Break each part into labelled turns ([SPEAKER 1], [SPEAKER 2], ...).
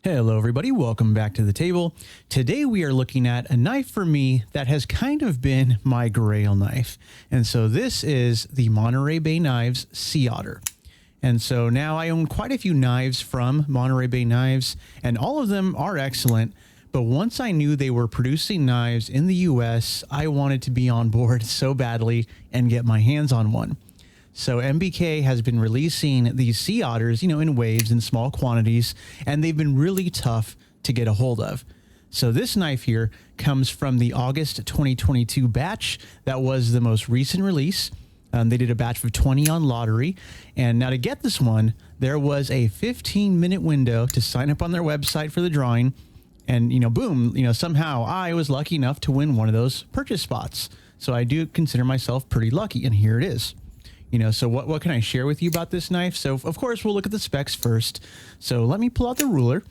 [SPEAKER 1] Hello everybody, welcome back to the table. Today we are looking at a knife for me that has kind of been my grail knife. And so this is the Monterey Bay Knives Sea Otter. And so now I own quite a few knives from Monterey Bay Knives, and all of them are excellent. But once I knew they were producing knives in the US, I wanted to be on board so badly and get my hands on one. So MBK has been releasing these Sea Otters, in waves in small quantities, and they've been really tough to get a hold of. So this knife here comes from the August 2022 batch. That was the most recent release. They did a batch of 20 on lottery. And now to get this one, there was a 15-minute window to sign up on their website for the drawing. And, boom, somehow I was lucky enough to win one of those purchase spots. So I do consider myself pretty lucky, and here it is. So what can I share with you about this knife? So, of course, we'll look at the specs first. So let me pull out the ruler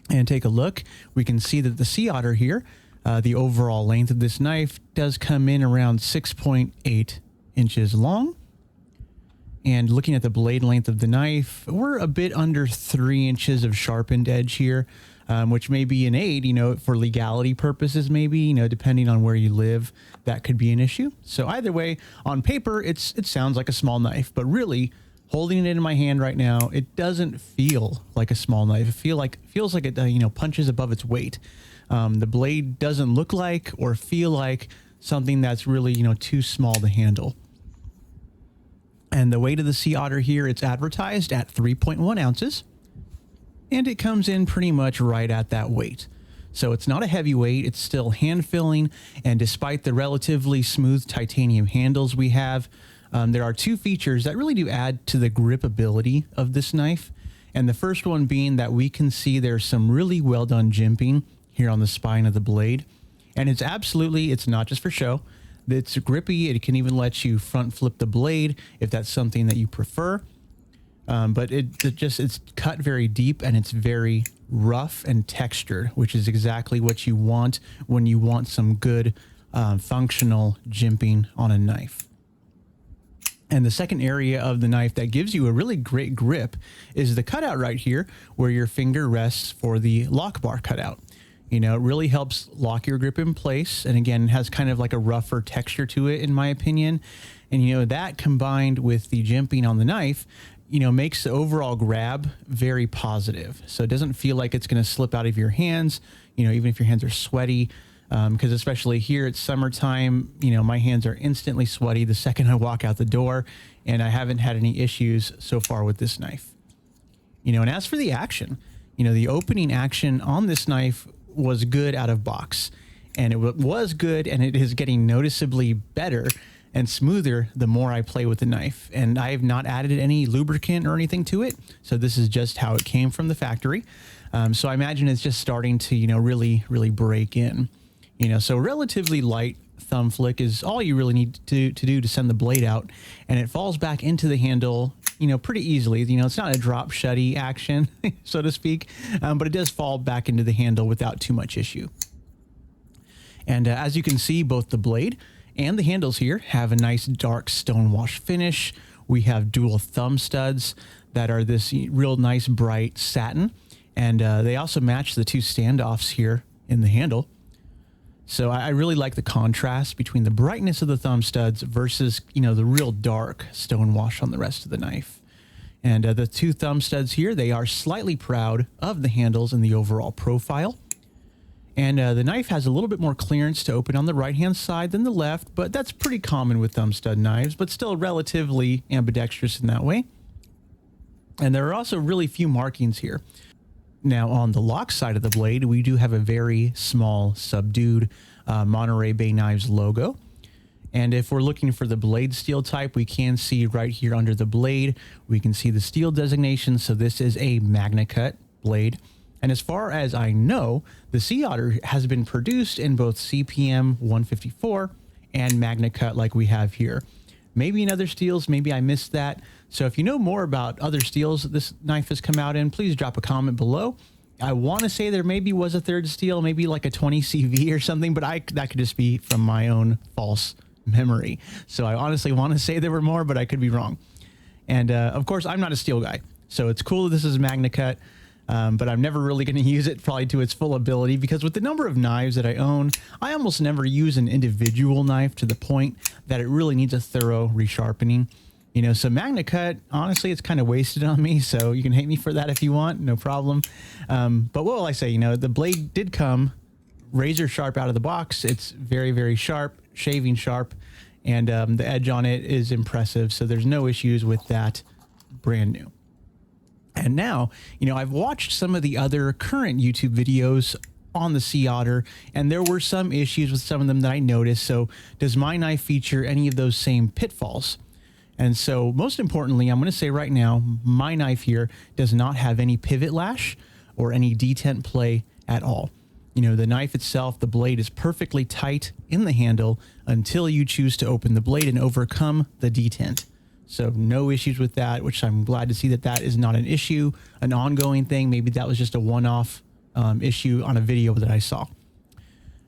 [SPEAKER 1] and take a look. We can see that the Sea Otter here, the overall length of this knife does come in around 6.8 inches long. And looking at the blade length of the knife, we're a bit under 3 inches of sharpened edge here, which may be an aid, for legality purposes, maybe, depending on where you live, that could be an issue. So either way, on paper, it sounds like a small knife, but really holding it in my hand right now, it doesn't feel like a small knife. It feels like it, punches above its weight. The blade doesn't look like or feel like something that's really, too small to handle. And the weight of the Sea Otter here, it's advertised at 3.1 ounces. And it comes in pretty much right at that weight. So it's not a heavy weight, it's still hand filling. And despite the relatively smooth titanium handles we have, there are two features that really do add to the gripability of this knife. And the first one being that we can see there's some really well done jimping here on the spine of the blade. And it's not just for show. It's grippy. It can even let you front flip the blade if that's something that you prefer. But it's cut very deep and it's very rough and textured, which is exactly what you want when you want some good functional jimping on a knife. And the second area of the knife that gives you a really great grip is the cutout right here where your finger rests for the lock bar cutout. It really helps lock your grip in place. And again, it has kind of like a rougher texture to it, in my opinion. And, that combined with the jimping on the knife, makes the overall grab very positive. So it doesn't feel like it's going to slip out of your hands, even if your hands are sweaty. Because especially here, it's summertime, my hands are instantly sweaty the second I walk out the door. And I haven't had any issues so far with this knife. And as for the action, the opening action on this knife was good out of box, and it was good, and it is getting noticeably better and smoother the more I play with the knife. And I have not added any lubricant or anything to it, so this is just how it came from the factory. So I imagine it's just starting to really break in. So relatively light thumb flick is all you really need to do to send the blade out, and it falls back into the handle pretty easily. It's not a drop shutty action, so to speak, but it does fall back into the handle without too much issue. And as you can see, both the blade and the handles here have a nice dark stonewash finish. We have dual thumb studs that are this real nice bright satin, and they also match the two standoffs here in the handle. So I really like the contrast between the brightness of the thumb studs versus, the real dark stonewash on the rest of the knife. And the two thumb studs here, they are slightly proud of the handles and the overall profile. And the knife has a little bit more clearance to open on the right-hand side than the left, but that's pretty common with thumb stud knives, but still relatively ambidextrous in that way. And there are also really few markings here. Now, on the lock side of the blade, we do have a very small, subdued Monterey Bay Knives logo. And if we're looking for the blade steel type, we can see right here under the blade, we can see the steel designation. So this is a Magnacut blade. And as far as I know, the Sea Otter has been produced in both CPM 154 and Magnacut like we have here. Maybe in other steels, maybe I missed that. So if you know more about other steels that this knife has come out in, please drop a comment below. I want to say there maybe was a third steel, maybe like a 20 CV or something, but that could just be from my own false memory. So I honestly want to say there were more, but I could be wrong. And of course, I'm not a steel guy. So it's cool that this is Magnacut. but I'm never really going to use it probably to its full ability, because with the number of knives that I own, I almost never use an individual knife to the point that it really needs a thorough resharpening. You know, so Magnacut, honestly, it's kind of wasted on me, so you can hate me for that if you want, no problem. But what will I say? You know, the blade did come razor sharp out of the box. It's very, very sharp, shaving sharp, and the edge on it is impressive, so there's no issues with that. Brand new. And now, you know, I've watched some of the other current YouTube videos on the Sea Otter, and there were some issues with some of them that I noticed. So does my knife feature any of those same pitfalls? And so most importantly, I'm going to say right now, my knife here does not have any pivot lash or any detent play at all. You know, the knife itself, the blade is perfectly tight in the handle until you choose to open the blade and overcome the detent. So no issues with that, which I'm glad to see that that is not an issue, an ongoing thing. Maybe that was just a one-off issue on a video that I saw.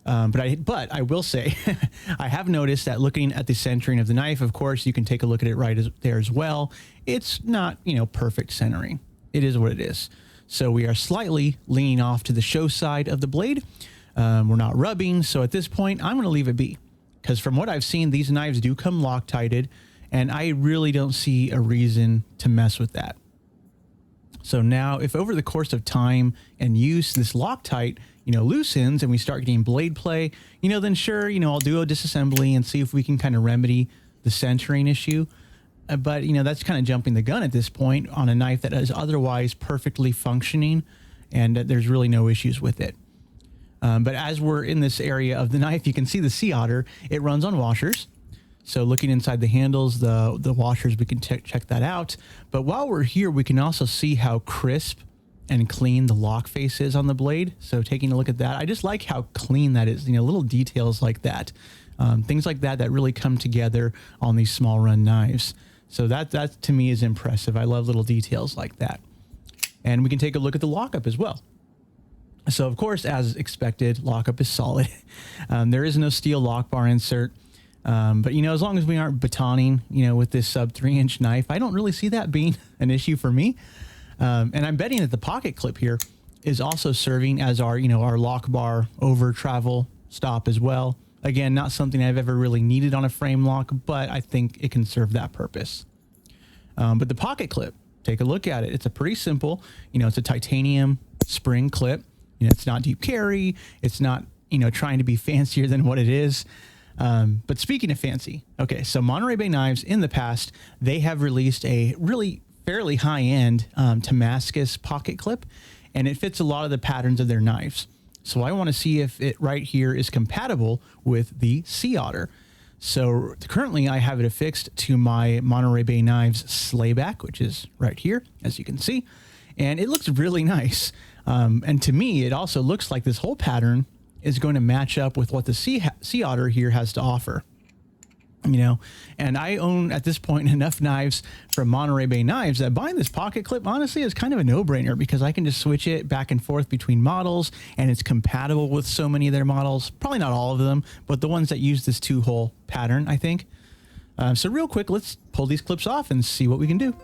[SPEAKER 1] But I will say, I have noticed that looking at the centering of the knife, of course, you can take a look at it there as well. It's not, you know, perfect centering. It is what it is. So we are slightly leaning off to the show side of the blade. We're not rubbing. So at this point, I'm going to leave it be, because from what I've seen, these knives do come Loctited, and I really don't see a reason to mess with that. So now, if over the course of time and use this Loctite, you know, loosens and we start getting blade play, you know, then sure, you know, I'll do a disassembly and see if we can kind of remedy the centering issue. But, you know, that's kind of jumping the gun at this point on a knife that is otherwise perfectly functioning, and there's really no issues with it. But as we're in this area of the knife, you can see the Sea Otter, it runs on washers. So looking inside the handles, the washers, we can check that out. But while we're here, we can also see how crisp and clean the lock face is on the blade. So taking a look at that, I just like how clean that is, you know, little details like that. Things like that really come together on these small run knives. So that to me is impressive. I love little details like that. And we can take a look at the lockup as well. So of course, as expected, lockup is solid. There is no steel lock bar insert. But, you know, as long as we aren't batoning, you know, with this sub 3-inch knife, I don't really see that being an issue for me. And I'm betting that the pocket clip here is also serving as our, you know, our lock bar over travel stop as well. Again, not something I've ever really needed on a frame lock, but I think it can serve that purpose. But the pocket clip, take a look at it. It's a pretty simple, you know, it's a titanium spring clip. You know, it's not deep carry. It's not, you know, trying to be fancier than what it is. But speaking of fancy, okay, so Monterey Bay Knives in the past, they have released a really fairly high-end timascus pocket clip, and it fits a lot of the patterns of their knives. So I want to see if it right here is compatible with the Sea Otter. So currently I have it affixed to my Monterey Bay Knives slayback, which is right here, as you can see, and it looks really nice. And to me, it also looks like this whole pattern is going to match up with what the Sea Otter here has to offer. You know, and I own at this point enough knives from Monterey Bay Knives that buying this pocket clip honestly is kind of a no-brainer, because I can just switch it back and forth between models, and it's compatible with so many of their models. Probably not all of them, but the ones that use this two-hole pattern, I think. So real quick, let's pull these clips off and see what we can do.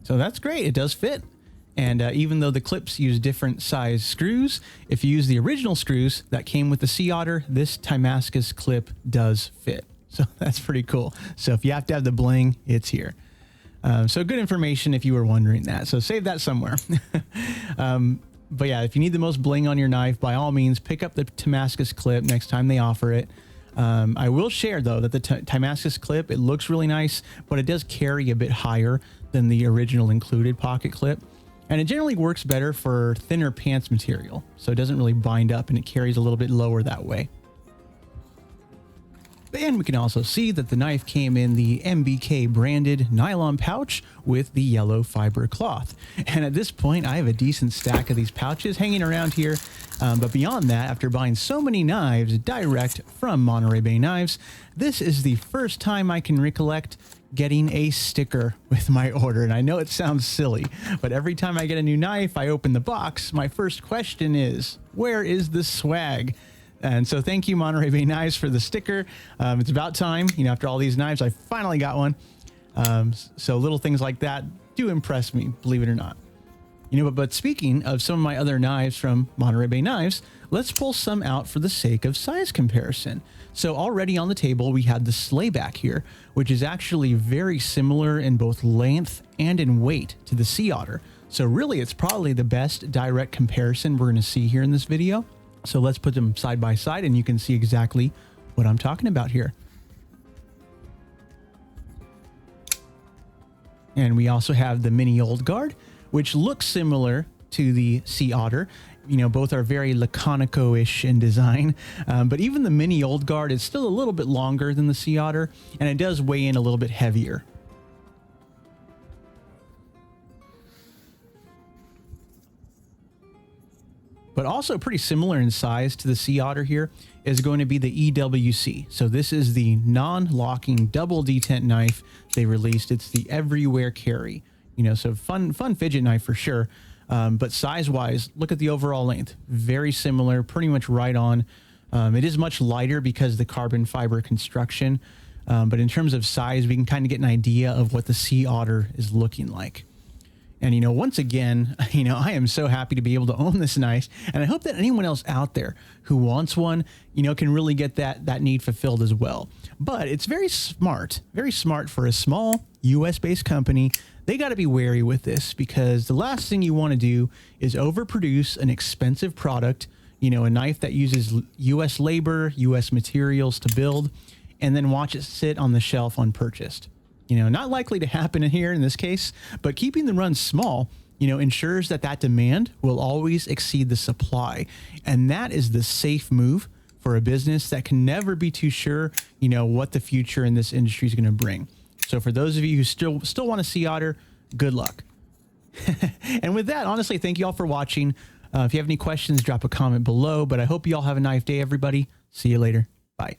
[SPEAKER 1] So that's great. It does fit. And even though the clips use different size screws, if you use the original screws that came with the Sea Otter, this timascus clip does fit. So that's pretty cool. So if you have to have the bling, it's here. So good information if you were wondering that. So save that somewhere. But yeah, if you need the most bling on your knife, by all means, pick up the timascus clip next time they offer it. I will share though that the timascus clip, it looks really nice, but it does carry a bit higher than the original included pocket clip. And it generally works better for thinner pants material. So it doesn't really bind up and it carries a little bit lower that way. And we can also see that the knife came in the MBK branded nylon pouch with the yellow fiber cloth. And at this point, I have a decent stack of these pouches hanging around here. But beyond that, after buying so many knives direct from Monterey Bay Knives, this is the first time I can recollect getting a sticker with my order. And I know it sounds silly, but every time I get a new knife, I open the box, my first question is, where is the swag? And so thank you, Monterey Bay Knives, for the sticker. It's about time, you know, after all these knives, I finally got one. So little things like that do impress me, believe it or not. You know, but speaking of some of my other knives from Monterey Bay Knives, let's pull some out for the sake of size comparison. So already on the table, we had the slayback here, which is actually very similar in both length and in weight to the Sea Otter. So really, it's probably the best direct comparison we're going to see here in this video. So let's put them side by side and you can see exactly what I'm talking about here. And we also have the mini old guard, which looks similar to the Sea Otter. You know, both are very Laconico-ish in design, but even the mini old guard is still a little bit longer than the Sea Otter, and it does weigh in a little bit heavier. But also pretty similar in size to the Sea Otter here is going to be the EWC. So this is the non-locking double detent knife they released. It's the everywhere carry, you know, so fun fidget knife for sure. But size-wise, look at the overall length. Very similar, pretty much right on. It is much lighter because of the carbon fiber construction. But in terms of size, we can kind of get an idea of what the Sea Otter is looking like. And, you know, once again, you know, I am so happy to be able to own this knife. And I hope that anyone else out there who wants one, you know, can really get that need fulfilled as well. But it's very smart for a small US-based company. They got to be wary with this because the last thing you want to do is overproduce an expensive product, you know, a knife that uses US labor, US materials to build, and then watch it sit on the shelf unpurchased. You know, not likely to happen here in this case, but keeping the run small, you know, ensures that demand will always exceed the supply. And that is the safe move for a business that can never be too sure, you know, what the future in this industry is going to bring. So for those of you who still want a Sea Otter, good luck. And with that, honestly, thank you all for watching. If you have any questions, drop a comment below, but I hope you all have a nice day, everybody. See you later. Bye.